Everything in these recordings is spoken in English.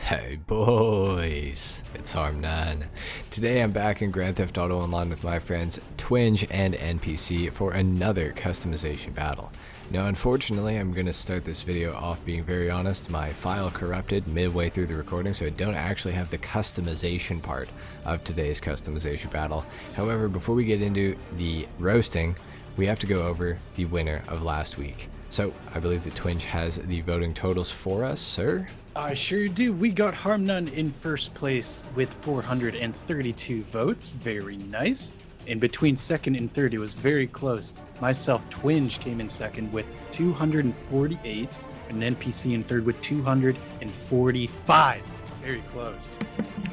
Hey boys, it's HarmNone. Today I'm back in Grand Theft Auto Online with my friends Twinge and NPC for another customization battle. Now unfortunately I'm going to start this video off being very honest. My file corrupted midway through the recording, so I don't actually have the customization part of today's customization battle. However, before we get into the roasting, we have to go over the winner of last week. So I believe that Twinge has the voting totals for us, sir. I sure do. We got HarmNone in first place with 432 votes. Very nice. In between second and third, it was very close. Myself, Twinge, came in second with 248, and an NPC in third with 245. Very close.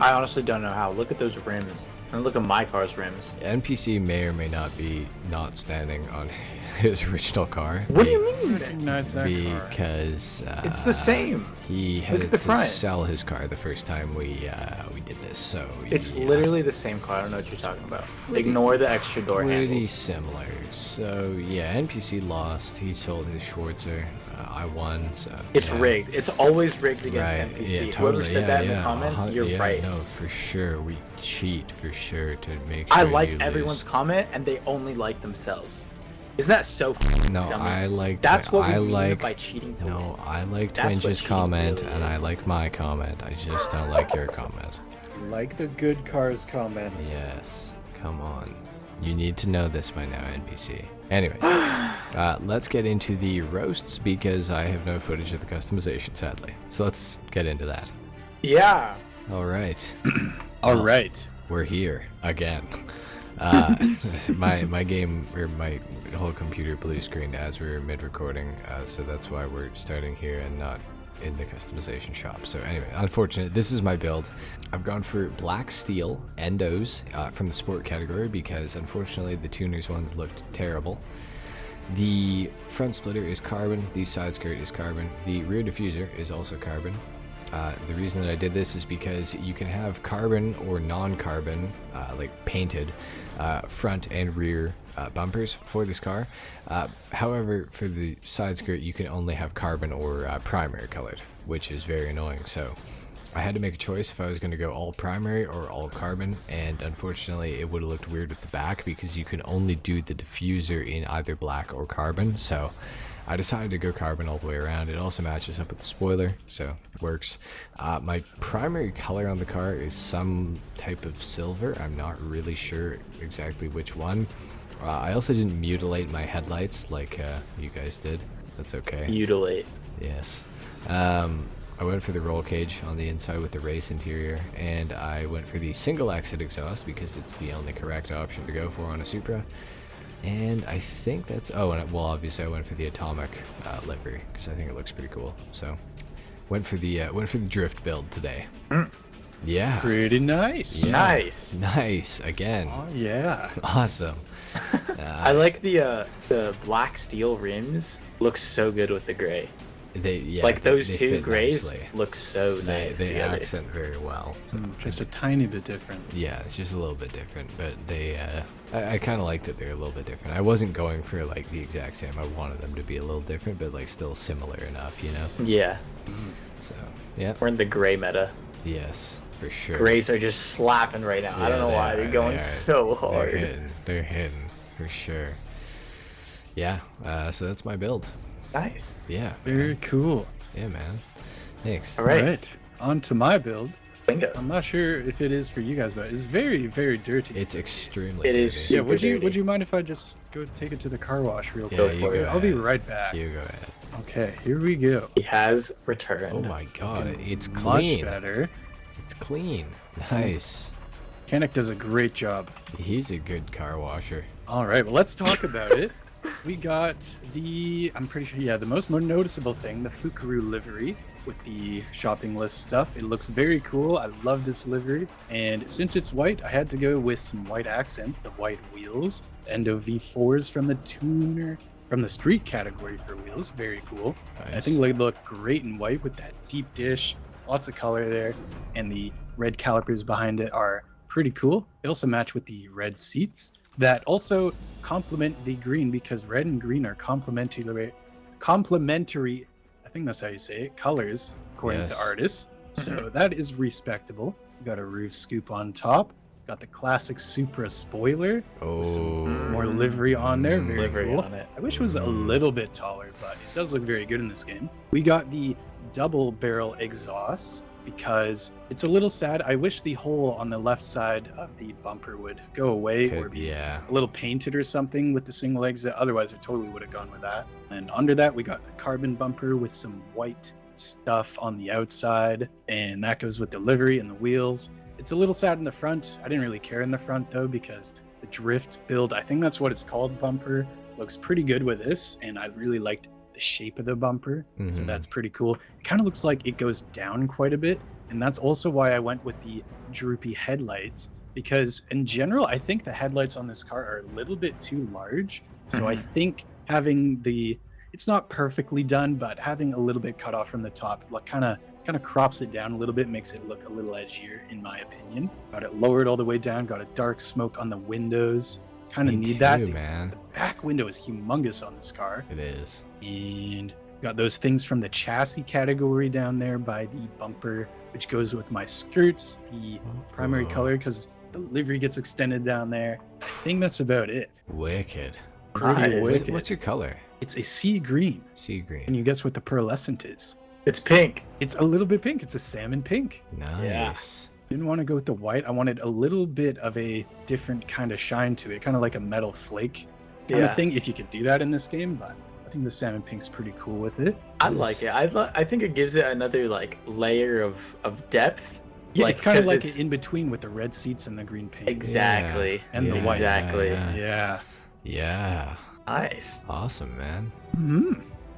I honestly don't know how. Look at those rims. And look at my car's rims. NPC may or may not be not standing on his original car. What do you mean? Recognize that car. Because It's the same. he Look had at the to front. sell his car the first time we did this. So It's yeah, literally the same car. I don't know what you're talking about. Pretty- Ignore the extra door pretty handles. similar. So yeah, NPC lost. He sold his Schwarzer. I won. So It's yeah. rigged. It's always rigged against Right, NPC. yeah, Whoever totally. said that in the yeah, comments, you're yeah, right. No, for sure. We cheat for sure to make sure I like you everyone's lose. comment, and they only like themselves. Isn't that so f***ing No, scummy? I like. That's what I we mean like. by cheating to win. No, I like That's what Twinge's cheating comment, really and I is. like my comment. I just don't like your comment. Like the good cars comment. Yes, come on. You need to know this by now, NPC. Anyways, let's get into the roasts because I have no footage of the customization, sadly. So let's get into that. Yeah. All right. All right. We're here again. My game, or my whole computer blue screened as we were mid-recording, so that's why we're starting here and not in the customization shop. So anyway, unfortunate. This is my build. I've gone for black steel endos from the sport category because unfortunately the tuners ones looked terrible. The front splitter is carbon, the side skirt is carbon, the rear diffuser is also carbon. The reason that I did this is because you can have carbon or non-carbon, like painted, front and rear bumpers for this car. However, for the side skirt, you can only have carbon or primary colored, which is very annoying. So I had to make a choice if I was going to go all primary or all carbon, and unfortunately it would have looked weird with the back because you can only do the diffuser in either black or carbon. So I decided to go carbon all the way around. It also matches up with the spoiler, so it works. My primary color on the car is some type of silver. I'm not really sure exactly which one. I also didn't mutilate my headlights like you guys did. That's okay. Mutilate. Yes. I went for the roll cage on the inside with the race interior, and I went for the single exit exhaust because it's the only correct option to go for on a Supra. And I think that's, oh, and well, obviously I went for the atomic livery because I think it looks pretty cool. So went for the drift build today. Yeah. Pretty nice. Yeah. Nice. Again. Oh, yeah. Awesome. I like the black steel rims. Looks so good with the gray. Like those they two fit grays nicely. look so nice They together. accent very well. So Just a tiny bit different. yeah, it's just a little bit different, but they I kind of like that they're a little bit different. I wasn't going for like the exact same. I wanted them to be a little different, but like still similar enough, you know. Yeah, So yeah, we're in the gray meta. yes, for sure. Grays are just slapping right now. I don't know why they're going so hard. They're hitting for sure. Yeah, so that's my build. Nice. Yeah, Very cool. yeah, man. Thanks. All right. All right. On to my build. Bingo. I'm not sure if it is for you guys, but it's very, very dirty. It's extremely. It is dirty. Yeah, super would dirty. you mind if I just go take it to the car wash real Yeah, quick you for you? go I'll be ahead. right back. You go ahead. Okay, here we go. He has returned. Oh my god, it's Much clean. better. It's clean. Nice. Mechanic does a great job. He's a good car washer. All right, well, let's talk about it. We got I'm pretty sure, yeah, the most noticeable thing, the Fukaru livery with the shopping list stuff. It looks very cool. I love this livery. And since it's white, I had to go with some white accents, the white wheels, Endo V4s from the tuner, from the street category for wheels. Very cool. I Nice. think they look great in white with that deep dish, lots of color there. And the red calipers behind it are pretty cool. They also match with the red seats that also complement the green because red and green are complementary, I think that's how you say it, colors according to Yes. artists. So that is respectable. Got a roof scoop on top. Got the classic Supra spoiler. With some more livery on there. Very livery cool. on it. I wish it was a little bit taller, but it does look very good in this game. We got the double barrel exhaust because it's a little sad. I wish the hole on the left side of the bumper would go away or be a little painted or something with the single exit. Otherwise, I totally would have gone with that. And under that, we got the carbon bumper with some white stuff on the outside, and that goes with the livery and the wheels. It's a little sad in the front. I didn't really care in the front though, because the drift build, I think that's what it's called, bumper, looks pretty good with this, and I really liked the shape of the bumper. So that's pretty cool. It kind of looks like it goes down quite a bit, and that's also why I went with the droopy headlights, because in general I think the headlights on this car are a little bit too large. So I think having it's not perfectly done, but having a little bit cut off from the top, like kind of crops it down a little bit, makes it look a little edgier in my opinion. Got it lowered all the way down, got a dark smoke on the windows. Kind of need that. Man. The back window is humongous on this car. It is. And got those things from the chassis category down there by the bumper, which goes with my skirts, the primary color, because the livery gets extended down there. I think that's about it. Wicked. Pretty wicked. What's your color? It's a sea green. Sea green. Can you guess what the pearlescent is? It's pink. It's a little bit pink. It's a salmon pink. Nice. Didn't want to go with the white. I wanted a little bit of a different kind of shine to it, kind of like a metal flake kind of thing, if you could do that in this game. But I think the salmon pink's pretty cool with it. I like it. I think it gives it another like layer of depth. Yeah, like, it's kind of like in between with the red seats and the green paint. Exactly. And the white. Exactly. Yeah. Nice. Awesome, man.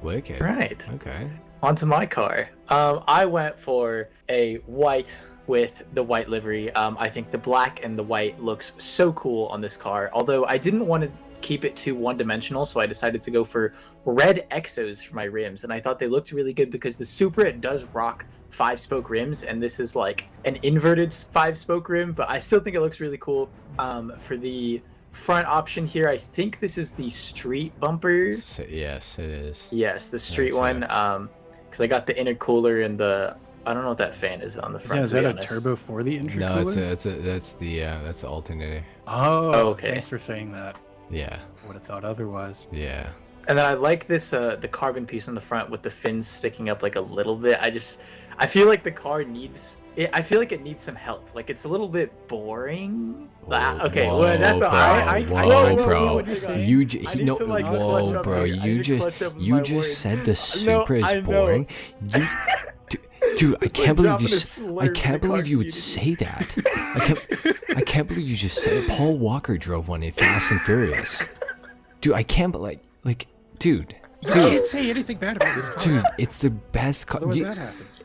Wicked. Right. Okay. Onto my car. I went for a white with the white livery. I think the black and the white looks so cool on this car. Although I didn't want to keep it too one-dimensional, so I decided to go for red exos for my rims, and I thought they looked really good because the Supra does rock 5-spoke rims, and this is like an inverted 5-spoke rim, but I still think it looks really cool. For the front option here, I think this is the street bumper. Yes, it is. Yes, the street one. Because I got the intercooler and I don't know what that fan is on the front. Yeah, is that a turbo for the intercooler? No, that's the alternator. Oh, okay. Thanks for saying that. Yeah. I would have thought otherwise. Yeah. And then I like this the carbon piece on the front with the fins sticking up like a little bit. I feel like the car needs I feel like it needs some help. Like it's a little bit boring. Okay, whoa, well that's bro, I bro. see what you're saying. You just said the Supra is boring. Dude, I can't believe you would say that. I can't believe you just said it. Paul Walker drove one in Fast and Furious. Dude, I can't like dude. You can't say anything bad about this car. Dude, it's the best car. Otherwise that happens.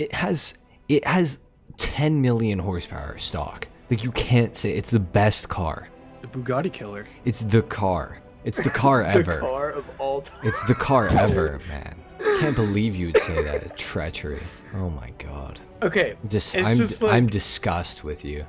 It has 10 million horsepower stock. Like you can't say it's the best car. The Bugatti killer. It's the car. It's the car ever. The car of all time. It's the car ever, man. Can't believe you would say that. It's treachery. Oh my god. Okay. I'm disgusted with you.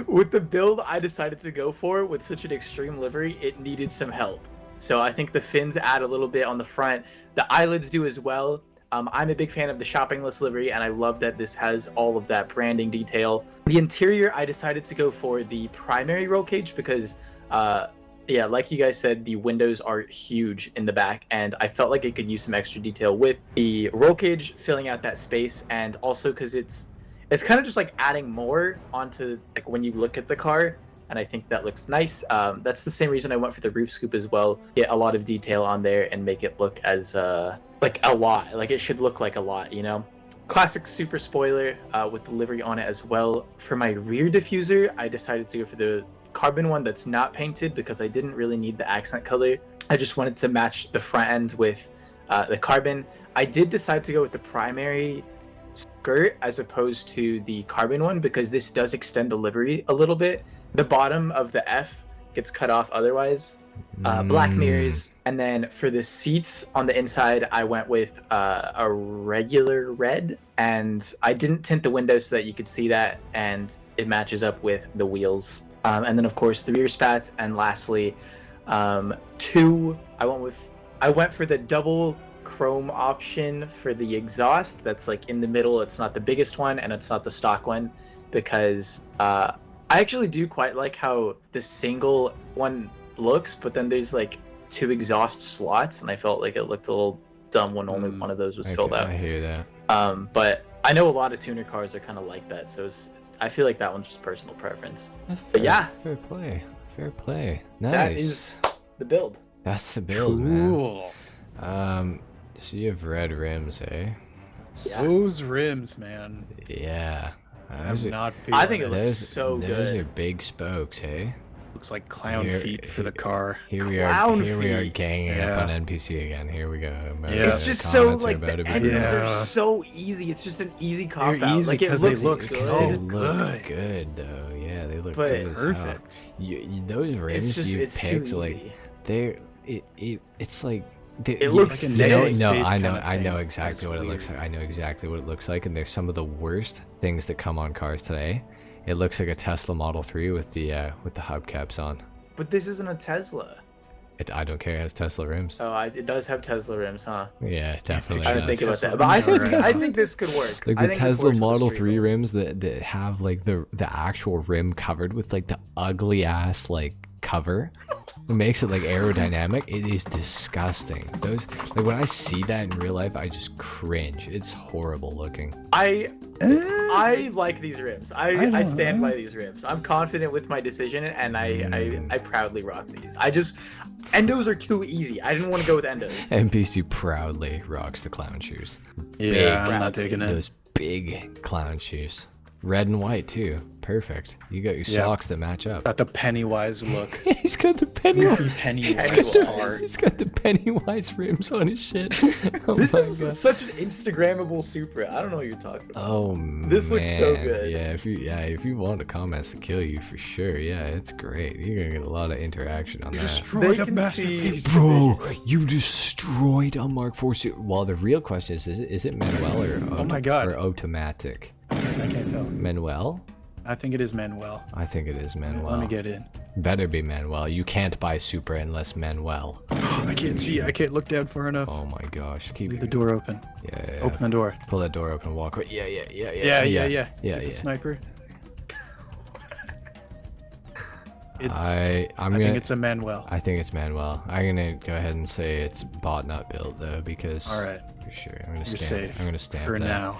With the build I decided to go for with such an extreme livery, it needed some help. So I think the fins add a little bit on the front. The eyelids do as well. I'm a big fan of the shopping list livery, and I love that this has all of that branding detail. The interior, I decided to go for the primary roll cage because, yeah, like you guys said, the windows are huge in the back, and I felt like it could use some extra detail with the roll cage filling out that space, and also because it's kind of just like adding more onto like when you look at the car. And I think that looks nice. That's the same reason I went for the roof scoop as well. Get a lot of detail on there and make it look as like a lot. Like it should look like a lot, you know? Classic super spoiler with the livery on it as well. For my rear diffuser, I decided to go for the carbon one that's not painted because I didn't really need the accent color. I just wanted to match the front end with the carbon. I did decide to go with the primary skirt as opposed to the carbon one because this does extend the livery a little bit. The bottom of the F gets cut off otherwise. Black mirrors. And then for the seats on the inside, I went with a regular red. And I didn't tint the windows so that you could see that. And it matches up with the wheels. And then, of course, the rear spats. And lastly, I went for the double chrome option for the exhaust that's like in the middle. It's not the biggest one and it's not the stock one, because I actually do quite like how the single one looks, but then there's like 2 exhaust slots, and I felt like it looked a little dumb when only one of those was filled out. I hear that. But I know a lot of tuner cars are kind of like that, so I feel like that one's just personal preference. But yeah, fair play. Nice. that is the build. That's the build, man. Cool. So you have red rims, eh? Yeah. Those rims, man. Yeah. I'm Those are, not I think it feeling looks so those good. are big spokes, hey? Looks like clown Here- feet for the car. Here we Clown are feet. ganging Yeah. up on NPC again. Here we go. It's just so Comments are like about the to be endings made. are Yeah. so easy. It's just an easy cop out. easy Like it 'cause they looks look good. so They look good. good though. Yeah, they look But- good as hell. Perfect. Those rims It's just you it's picked, too like easy. it's like It looks Like a sick. no, negative no, space I kind know, of I know thing. exactly That's what it looks weird. like. I know exactly what it looks like, and they're some of the worst things that come on cars today. It looks like a Tesla Model 3 with the hubcaps on. But this isn't a Tesla. I don't care. It has Tesla rims. Oh, it does have Tesla rims, huh? Yeah, it definitely. I didn't does. think about Tesla that, but I think rims, I think this could work. Like I the think this Tesla works with the Model street 3 build. rims that have like the actual rim covered with like the ugly ass like cover. It makes it like aerodynamic. It is disgusting. Those, like when I see that in real life, I just cringe. It's horrible looking. I like these rims. I stand by these rims. I'm confident with my decision, and I proudly rock these. Endos are too easy. I didn't want to go with endos. NPC proudly rocks the clown shoes. Yeah, I'm brown not digging it. Those big clown shoes. Red and white too. Perfect. You got your Yeah. socks that match up. Got the Pennywise look. He's got the Pennywise. Goofy Pennywise Pennywise. He's got the Pennywise rims on his shit. Oh This my is God. such an Instagrammable Supra. I don't know what you're talking about. Oh man. This looks so good. Yeah, if you want the comments to kill you for sure, yeah, it's great. You're gonna get a lot of interaction on You that. destroyed They a can masterpiece. see- Bro, you destroyed a Mark IV suit. Well, the real question is it Manuel or Oh my God. or automatic? I can't tell. Manuel? I think it is Manuel. I think it is Manuel. Let me get in. Better be Manuel. You can't buy Supra unless Manuel. I can't see. I can't look down far enough. Oh my gosh. Keep Leave the door open. Yeah. Open the door. Pull that door open and walk away. Yeah. Yeah. Yeah, Get the sniper. It's, I I'm think gonna it's a Manuel. I think it's Manuel. I'm gonna go ahead and say it's bot not built though, because All right. for sure I'm gonna You're stamp. safe I'm gonna stamp for that. now.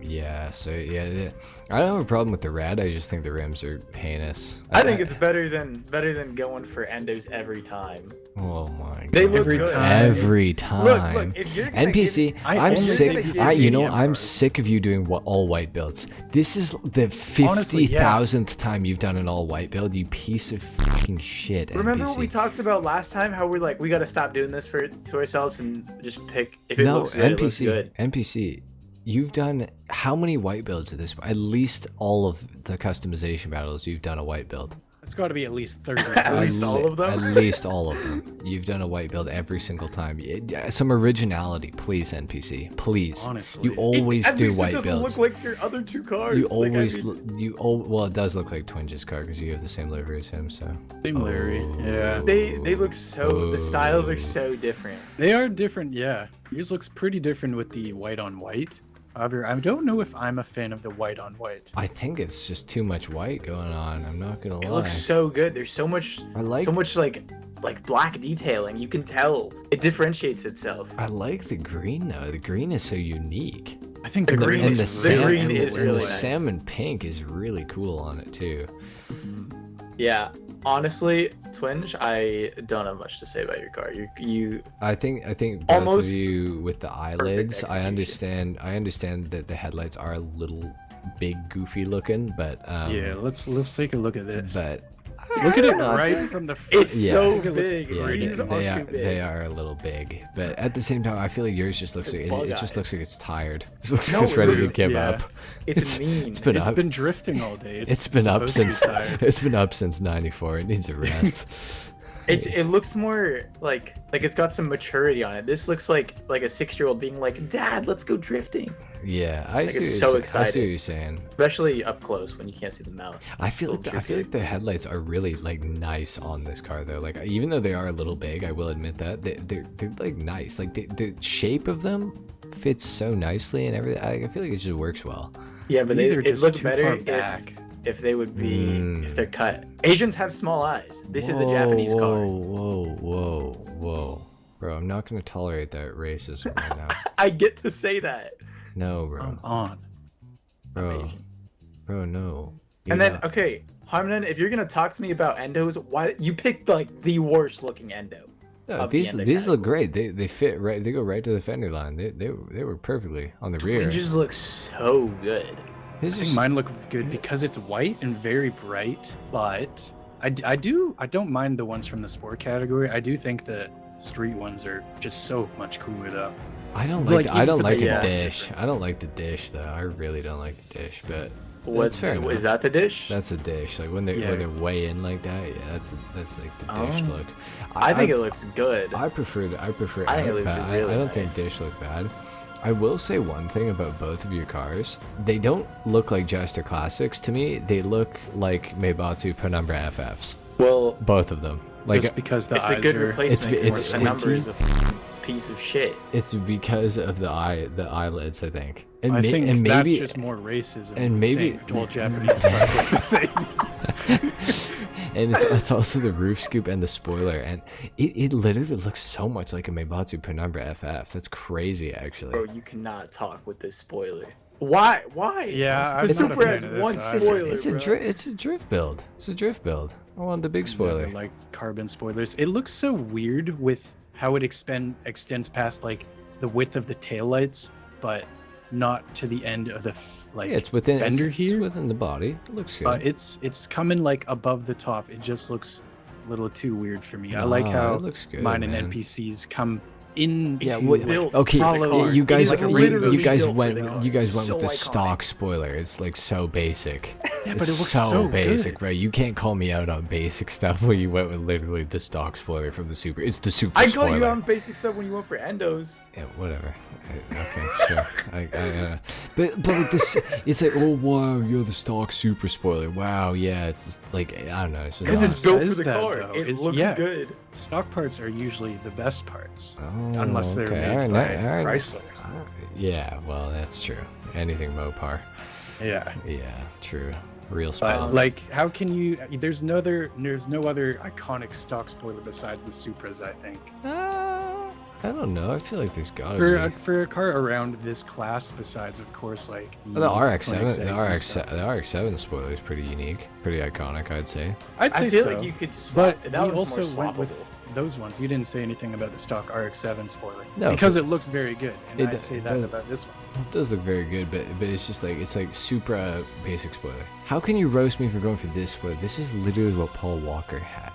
Yeah. So yeah, I don't have a problem with the red. I just think the rims are heinous. I think it's better than going for endos every time. Oh my God. They look Every good. time. Every time. Look, if you're gonna NPC, give, I'm only sick. think these I, are you know, GM I'm cars. sick of you doing all white builds. This is the Honestly, yeah. 50,000th time you've done an all white build. You piece of fucking shit. remember NPC. what we talked about last time? How we're like, we got to stop doing this to ourselves and just pick if it No, looks good. It looks NPC. good. NPC. You've done how many white builds at this point? At least all of the customization battles. You've done a white build. It's got to be at least 30. At least all of them? At least all of them. You've done a white build every single time. Some originality, please, NPC. Please. Honestly. You always At do least it white doesn't builds. look like your other two cars. You Like, I always, mean, well, it does look like Twinge's car because you have the same livery as him. So Same Larry. Yeah. they look so. The styles are so different. They are different, yeah. Yours looks pretty different with the white on white. However, I don't know if I'm a fan of the white on white. I think it's just too much white going on. I'm not gonna It lie. looks so good. There's so much. I like- so much like black detailing. You can tell it differentiates itself. I like the green though. The green is so unique. I think The the green green And is- the, the sam- green and is the really nice. salmon pink is really cool on it too. Yeah. Honestly, Twinge, I don't have much to say about your car. You I think both Almost of you with the eyelids. I execution. understand that the headlights are a little big, goofy looking, but Yeah, let's take a look at this. but Look at it right from the front. It's Yeah. so Look, it looks big. yeah, great. These they are are too big. they are a little big. But at the same time, I feel like yours just looks like Bug it just looks eyes. like it's tired. It looks No, like it's it ready looks- to give yeah. up. It's mean. It's been It's up. been drifting all day. It's been up supposed to be since tired. it's been up since '94. It needs a rest. It looks more like it's got some maturity on it. This looks like a 6-year-old being like, "Dad, let's go drifting." Yeah, I see. It's so I see excited. what you're saying. Especially up close when you can't see the mouth. I feel like the headlights are really like nice on this car though. Like even though they are a little big, I will admit that they're like nice. Like the shape of them fits so nicely and everything. I feel like it just works well. Yeah, but it looks better if they would be if they're cut. Asians have small eyes. This is a Japanese car. Whoa. Bro, I'm not gonna tolerate that racism right now. I get to say that. No, bro. I'm on. Bro, no. And then, okay, HarmNone, if you're gonna talk to me about endos, why you picked like the worst looking endo? No, these look great. They fit right. They go right to the fender line. They work perfectly on the rear. It just looks so good. I think mine look good because it's white and very bright, but I don't mind the ones from the sport category. I do think the street ones are just so much cooler though. I don't like the dish. Difference. I don't like the dish though. I really don't like the dish, but What's fair is that the dish? That's the dish. Like when they weigh in like that, yeah, that's like the dish look. I think it looks good. I prefer I think it looks really I don't nice. think dish look bad. I will say one thing about both of your cars. They don't look like Jester Classics to me. They look like Maybotsu Penumbra FFs. Well, both of them. Like just because the it's eyes a good are, replacement. It's the number is a piece of shit. It's because of the eyelids, I think. And I think maybe that's just more racism. and maybe all Japanese cars look the same. And it's also the roof scoop and the spoiler, and it literally looks so much like a Maybotsu Penumbra FF. That's crazy, actually. Bro, you cannot talk with this spoiler. Why? Yeah, the I'm not a Supra fan has of this one either. spoiler. It's a drift build. It's a drift build. I want the big spoiler. I like carbon spoilers. It looks so weird with how it extends past like the width of the taillights, but not to the end of the it's within fender it's here. within the body. It looks good. It's coming like above the top. It just looks a little too weird for me. I like how it looks good, mine man. and NPCs come in. Yeah, built okay. for the car. You guys, It is literally you guys built for went the car. with the So stock iconic. spoiler. It's like so basic. Yeah, It's but it looks so basic, good. bro. You can't call me out on basic stuff when you went with literally the stock spoiler from the super. It's the super I spoiler. call you on basic stuff when you went for endos. Yeah, whatever. Okay, sure. But like this, it's like, oh wow, you're the stock super spoiler. Wow, yeah, it's just, like I don't know. It's just Because it's built for says the that, car. though. It It's- looks yeah. good. Stock parts are usually the best parts, Oh, unless they're okay, made by all right. Chrysler. Yeah, well, that's true. Anything Mopar. Yeah. Yeah, true. Real spoiler. Like, how can you? There's no other iconic stock spoiler besides the Supras. I think I don't know. I feel like there's gotta be. for a car around this class, besides of course like The RX-7, Koenigseggs the and stuff. RX-7 spoiler is pretty unique, pretty iconic, I'd say. I'd say I feel so. like you could swap. But That we was also more went with swappable. those ones. You didn't say anything about the stock RX-7 spoiler. No, because it looks very good, and it I does- say it that does. about this one. It does look very good, but it's just like Supra basic spoiler. How can you roast me for going for this spoiler? This is literally what Paul Walker had.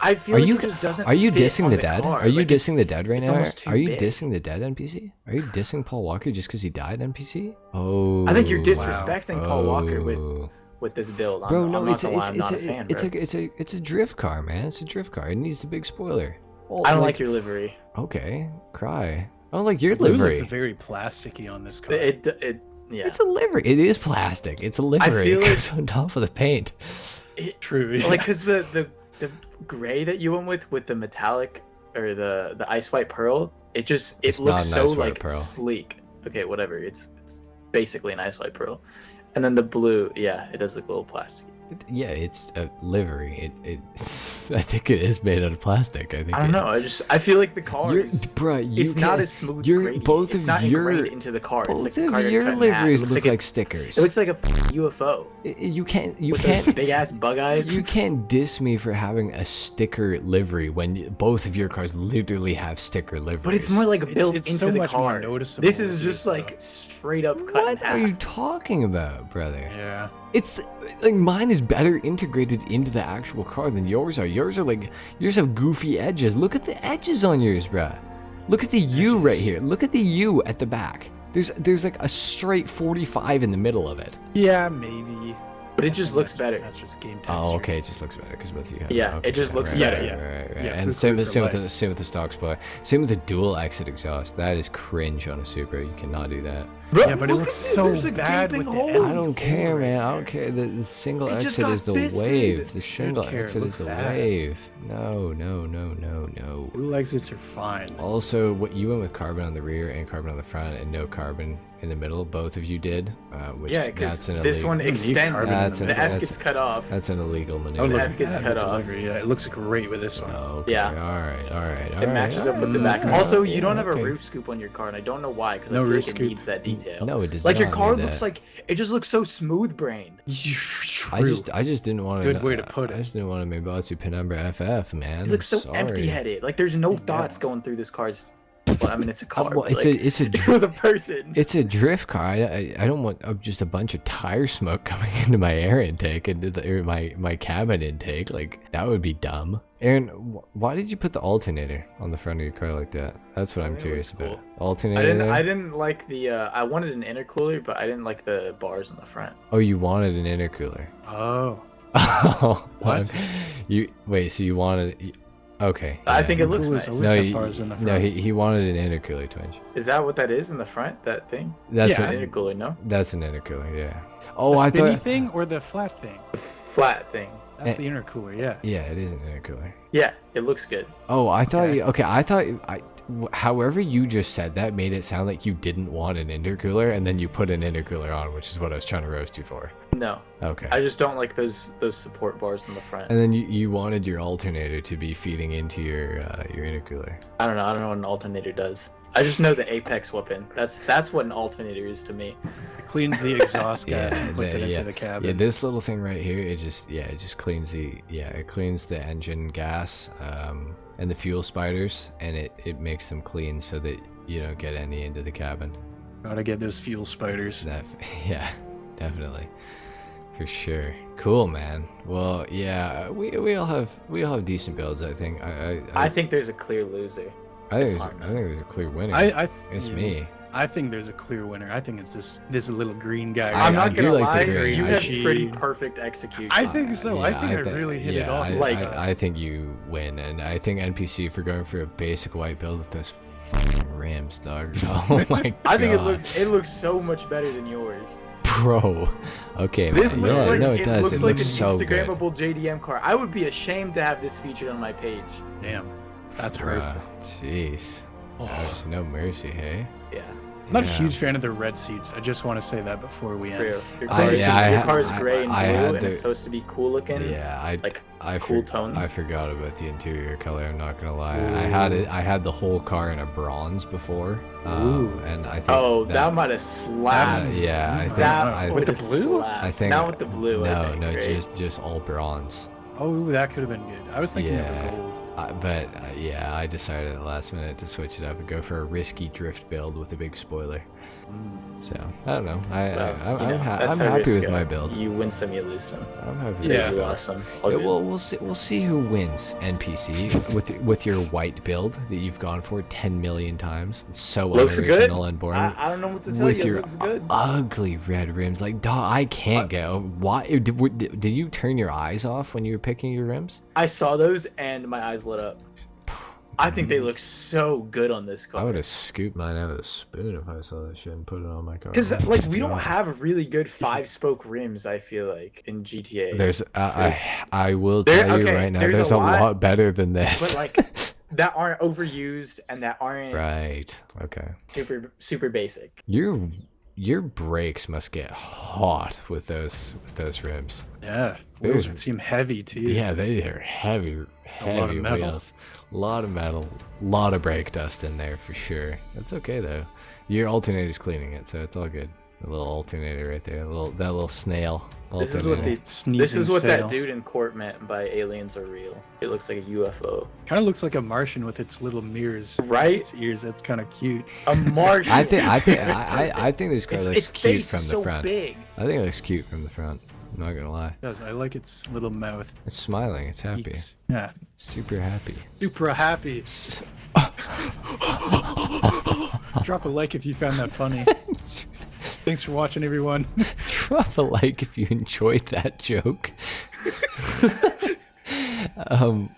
I feel like it just doesn't. Are you fit dissing on the dead? car. Are you Like, dissing the dead right it's now? almost too Are you big. dissing the dead NPC? Are you dissing Paul Walker just because he died NPC? Oh, I think you're wow. disrespecting Paul Walker Oh. with this build. Bro, I'm no, not it's gonna lie, I'm not a fan, bro. it's a drift car, man. It's a drift car. It needs the big spoiler. Oh, I don't like your livery. Okay, cry. I don't like your Blue livery. looks very plasticky on this car. Yeah. It's a livery. It is plastic. It's a livery. feel It like- goes on top of the paint. True. Yeah. Like, cause the gray that you went with the metallic or the ice white pearl, it It's looks not an so ice white like pearl. sleek. Okay, whatever. It's basically an ice white pearl, and then the blue, yeah, it does look a little plastic. Yeah, it's a livery. I think it is made out of plastic. I think. I don't know. I feel like the car You're, is. bruh, you It's not can't- as smooth. you're- gradient. both it's of not your- ingrained into the car. It's Both like the car of got your cut in half. liveries It looks look like stickers. it looks like a UFO You can't. You with those can't. big ass bug eyes. You can't diss me for having a sticker livery when both of your cars literally have sticker liveries. But it's more like built it's into so the much more car. noticeable This is with just yours, like straight up cut in What half. are you talking about, brother? Yeah. It's like mine is better integrated into the actual car than yours are. Yours have goofy edges. Look at the edges on yours, bruh. Look at the U right here. Look at the U at the back. There's like a straight 45 in the middle of it. Yeah, maybe. But it just looks better. That's just game texture. Oh, okay, it just looks better because both of you have Yeah, okay, it just looks right, better. Right, Yeah. right, right. Yeah, And for same life. with the stock spoiler. Same with the dual exit exhaust. That is cringe on a Supra. You cannot do that. Bro, Yeah, but it look looks at so there's a bad gaping with the hole. empty I don't care, hole man. right I don't care. The single It just exit got is the fisted. wave. The Shouldn't single care, it exit is looks the bad. wave. No, no, no, no, no. Blue exits are fine. Also, what you went with carbon on the rear and carbon on the front, and no carbon in the middle. Both of you did. Which Yeah, because that's an this illegal, one need extends. carbon That's The a- F that's- gets cut off. That's an illegal Oh, maneuver. look F at gets that, cut the off. delivery. Yeah, it looks great with this one. Oh, okay. Yeah. All right. All right. It matches up with the back. Also, you don't have a roof scoop on your car, and I don't know why, because No I feel roof like it scoop. needs that detail. No, it does Like your not car need looks that. like it just looks so smooth brained. I just didn't want to. Good way to put it. I just didn't want to Mabatsu Penumbra FF, man. It looks so Sorry. empty-headed. Like there's no Yeah. thoughts going through this car's. Well, I mean, it's a car. Well, but, it's like, it's a it was a person. it's a drift car. I don't want just a bunch of tire smoke coming into my air intake and or my cabin intake. Like that would be dumb. Aaron, why did you put the alternator on the front of your car like that? That's what I I'm think it curious looks about. cool. Alternator. I there? didn't like the. I wanted an intercooler, but I didn't like the bars in the front. Oh, you wanted an intercooler. Oh. Oh, What? You wait. So you wanted? Okay. I yeah. think it looks Coolers nice. always No, have he, bars in the no, front. he wanted an intercooler, Twinge. Is that what that is in the front? That thing? That's Yeah. An an intercooler, no? that's an intercooler, yeah. Oh, The I spinny thought. thing or the flat thing? The flat thing. That's the intercooler, yeah. Yeah, it is an intercooler. Yeah, it looks good. Oh, I thought Okay. you. Okay, I thought. However, you just said that made it sound like you didn't want an intercooler, and then you put an intercooler on, which is what I was trying to roast you for. No, Okay. I just don't like those support bars in the front. And then you wanted your alternator to be feeding into your intercooler. I don't know what an alternator does. I just know the apex weapon. That's what an alternator is to me. It cleans the exhaust gas Yeah, and puts it yeah. into the cabin. Yeah, this little thing right here, it just cleans it cleans the engine gas and the fuel spiders, and it makes them clean so that you don't get any into the cabin. Gotta get those fuel spiders. That yeah, definitely, for sure. Cool, man. Well, yeah, we all have decent builds. I think. I think there's a clear loser. I think it's there's, HarmNone. I think there's a clear winner. It's yeah, me. I think there's a clear winner. I think it's this little green guy. I- I'm not do gonna like the lie, green. you I have see- pretty perfect execution. I think so. I think I really hit it off. Like- I think you win, and I think NPC for going for a basic white build with those fucking rims, dog. Oh my god. I think it looks so much better than yours. Bro. Okay. This man. looks no, like no, it does. looks It like looks an so good. Instagrammable JDM car. I would be ashamed to have this featured on my page. Damn, that's Bruh, perfect. Jeez. There's no mercy, hey. Yeah, I'm not a Damn. huge fan of the red seats. I just want to say that before we end. true. Your I- car, yeah, your I- car is I- gray and I blue, had and the- it's supposed to be cool looking. Yeah, like I cool tones. I forgot about the interior color. I'm not gonna lie. Ooh. I had the whole car in a bronze before, Ooh. and I think. Oh, that might have slapped. yeah, I think. That I, with the would've blue? slapped. I think. Not with the blue. I No, think, no, right? just all bronze. Oh, that could have been good. I was thinking of Yeah. the gold. But yeah, I decided at the last minute to switch it up and go for a risky drift build with a big spoiler. So I don't know. Well, you know, I'm that's how happy risks with go. my build. You win some, you lose some. I'm happy. Yeah. You lost some. All Yeah, good. well, we'll see who wins NPC with your white build that you've gone for 10 million times. It's so Looks good. unoriginal and boring. I don't know what to tell with you. It your looks good. ugly red rims, like dog, I can't go. Why did you turn your eyes off when you were picking your rims? I saw those and my eyes lit up. I think they look so good on this I car. would have scooped mine out of the spoon if I saw that shit and put it on my car. Because like we don't God. have really good 5-spoke rims. I feel like in GTA. There's There's- I will There- tell you okay, right now, there's there's a a lot, lot better than this. but like that aren't overused and that aren't Right. Okay. super basic. Your brakes must get hot with those rims. Yeah, Those- wheels seem heavy too. Yeah, they are heavy lot of metal. wheels. A lot of metal, a lot of brake dust in there for sure. That's okay though. Your alternator's cleaning it, so it's all good. A little alternator right there, that little snail. This is what alternator. Sneezing this is what sail. that dude in court meant by aliens are real. It looks like a UFO. Kind of looks like a Martian with its little mirrors. Right? Its ears. That's kind of cute. A Martian. I think this car looks its cute face from is the so front. big. I think it looks cute from the front. I'm not gonna lie. It does. I like its little mouth. It's smiling. It's happy. Cheeks. Yeah. Super happy. Super happy. Drop a like if you found that funny. Thanks for watching, everyone. drop a like if you enjoyed that joke.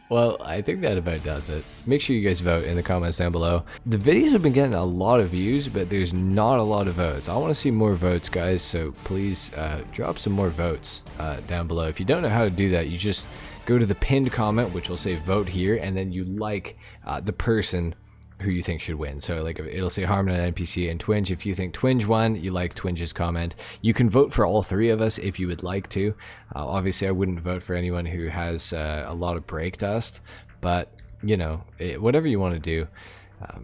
Well, I think that about does it. Make sure you guys vote in the comments down below. The videos have been getting a lot of views, but there's not a lot of votes. I want to see more votes, guys, so please drop some more votes down below. If you don't know how to do that, you just go to the pinned comment, which will say vote here, and then you like the person who you think should win. So like it'll say HarmNone, NPC, and Twinge. If you think Twinge won, you like Twinge's comment. You can vote for all three of us if you would like to. Obviously I wouldn't vote for anyone who has a lot of break dust, but you know, whatever you want to do.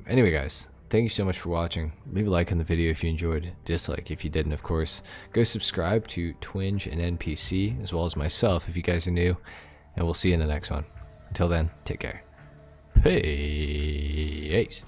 Anyway guys, thank you so much for watching. Leave a like on the video if you enjoyed, dislike if you didn't, of course. Go subscribe to Twinge and NPC as well as myself if you guys are new, and we'll see you in the next one. Until then, take care. Peace.